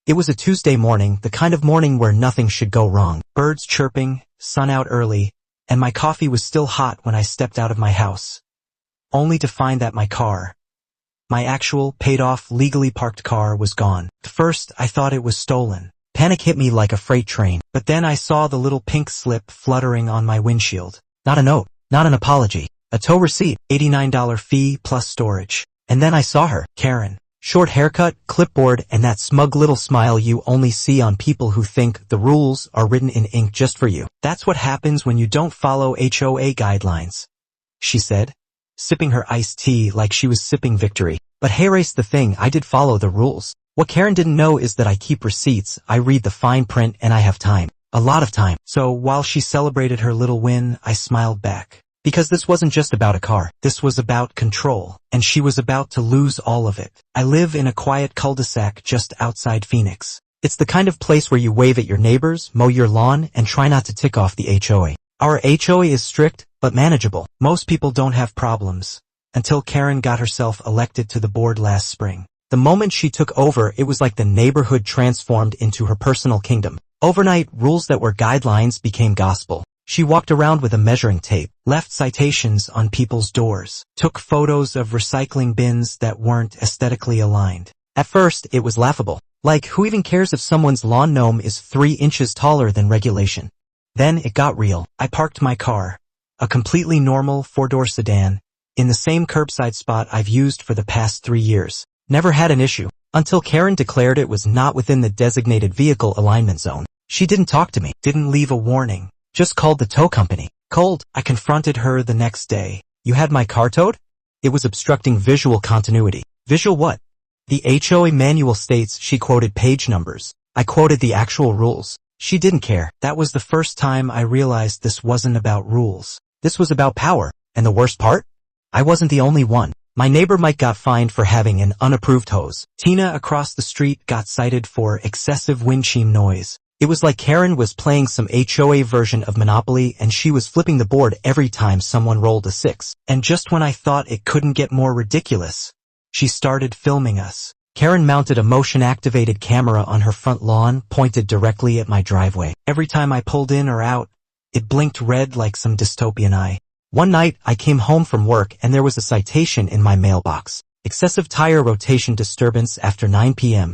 It was a Tuesday morning, the kind of morning where nothing should go wrong. Birds chirping, sun out early, and my coffee was still hot when I stepped out of my house. Only to find that my actual, paid-off, legally parked car was gone. At first, I thought it was stolen. Panic hit me like a freight train. But then I saw the little pink slip fluttering on my windshield. Not a note, not an apology. A tow receipt, $89 fee plus storage. And then I saw her, Karen. Short haircut, clipboard, and that smug little smile you only see on people who think the rules are written in ink just for you. That's what happens when you don't follow HOA guidelines, she said, sipping her iced tea like she was sipping victory. But here's the thing, I did follow the rules. What Karen didn't know is that I keep receipts, I read the fine print, and I have time. A lot of time. So while she celebrated her little win, I smiled back. Because this wasn't just about a car. This was about control. And she was about to lose all of it. I live in a quiet cul-de-sac just outside Phoenix. It's the kind of place where you wave at your neighbors, mow your lawn, and try not to tick off the HOA. Our HOA is strict, but manageable. Most people don't have problems. Until Karen got herself elected to the board last spring. The moment she took over, it was like the neighborhood transformed into her personal kingdom. Overnight, rules that were guidelines became gospel. She walked around with a measuring tape, left citations on people's doors, took photos of recycling bins that weren't aesthetically aligned. At first, it was laughable. Like, who even cares if someone's lawn gnome is 3 inches taller than regulation? Then it got real. I parked my car, a completely normal 4-door sedan, in the same curbside spot I've used for the past 3 years. Never had an issue, until Karen declared it was not within the designated vehicle alignment zone. She didn't talk to me, didn't leave a warning, just called the tow company. Cold. I confronted her the next day. You had my car towed? It was obstructing visual continuity. Visual what? The HOA manual states. She quoted page numbers. I quoted the actual rules. She didn't care. That was the first time I realized this wasn't about rules. This was about power. And the worst part? I wasn't the only one. My neighbor Mike got fined for having an unapproved hose. Tina across the street got cited for excessive wind chime noise. It was like Karen was playing some HOA version of Monopoly and she was flipping the board every time someone rolled a 6. And just when I thought it couldn't get more ridiculous, she started filming us. Karen mounted a motion-activated camera on her front lawn, pointed directly at my driveway. Every time I pulled in or out, it blinked red like some dystopian eye. One night, I came home from work and there was a citation in my mailbox. Excessive tire rotation disturbance after 9 p.m.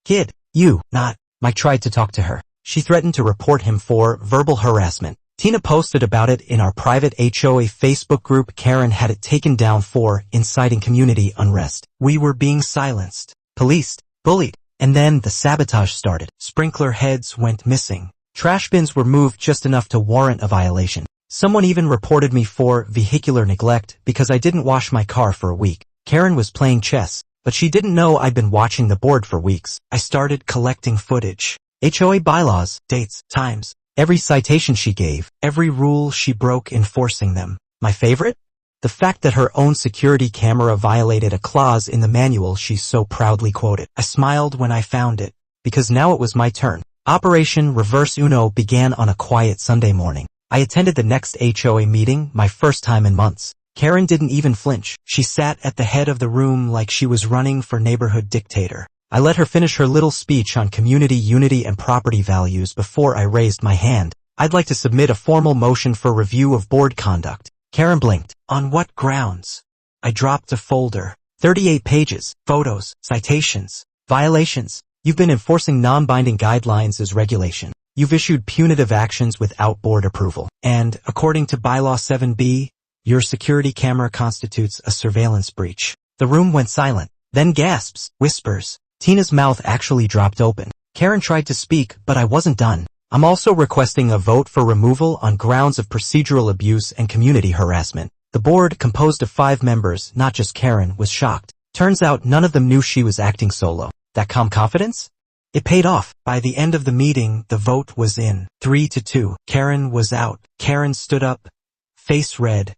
Kid, you, not. Mike tried to talk to her. She threatened to report him for verbal harassment. Tina posted about it in our private HOA Facebook group. Karen had it taken down for inciting community unrest. We were being silenced, policed, bullied, and then the sabotage started. Sprinkler heads went missing. Trash bins were moved just enough to warrant a violation. Someone even reported me for vehicular neglect because I didn't wash my car for a week. Karen was playing chess, but she didn't know I'd been watching the board for weeks. I started collecting footage. HOA bylaws, dates, times, every citation she gave, every rule she broke enforcing them. My favorite? The fact that her own security camera violated a clause in the manual she so proudly quoted. I smiled when I found it, because now it was my turn. Operation Reverse Uno began on a quiet Sunday morning. I attended the next HOA meeting, my first time in months. Karen didn't even flinch. She sat at the head of the room like she was running for neighborhood dictator. I let her finish her little speech on community unity and property values before I raised my hand. I'd like to submit a formal motion for review of board conduct. Karen blinked. On what grounds? I dropped a folder. 38 pages. Photos, citations, violations. You've been enforcing non-binding guidelines as regulation. You've issued punitive actions without board approval. And, according to Bylaw 7B, your security camera constitutes a surveillance breach. The room went silent. Then gasps, whispers. Tina's mouth actually dropped open. Karen tried to speak, but I wasn't done. I'm also requesting a vote for removal on grounds of procedural abuse and community harassment. The board, composed of 5 members, not just Karen, was shocked. Turns out none of them knew she was acting solo. That calm confidence? It paid off. By the end of the meeting, the vote was in. 3-2. Karen was out. Karen stood up, face red,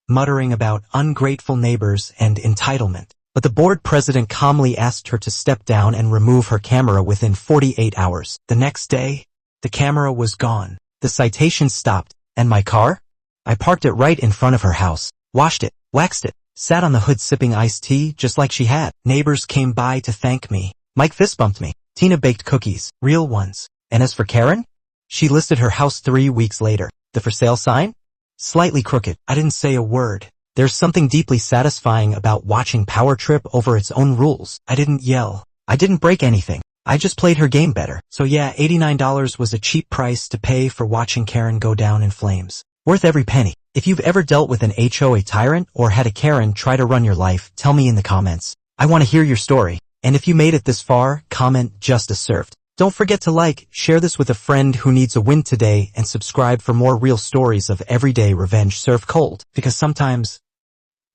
muttering about ungrateful neighbors and entitlement. But the board president calmly asked her to step down and remove her camera within 48 hours. The next day, the camera was gone. The citation stopped. And my car? I parked it right in front of her house, washed it, waxed it, sat on the hood sipping iced tea just like she had. Neighbors came by to thank me. Mike fist bumped me. Tina baked cookies, real ones. And as for Karen? She listed her house 3 weeks later. The for sale sign? Slightly crooked. I didn't say a word. There's something deeply satisfying about watching power trip over its own rules. I didn't yell. I didn't break anything. I just played her game better. So yeah, $89 was a cheap price to pay for watching Karen go down in flames. Worth every penny. If you've ever dealt with an HOA tyrant or had a Karen try to run your life, tell me in the comments. I want to hear your story. And if you made it this far, comment "Justice served." Don't forget to like, share this with a friend who needs a win today, and subscribe for more real stories of everyday revenge served cold. Because sometimes,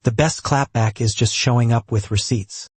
the best clapback is just showing up with receipts.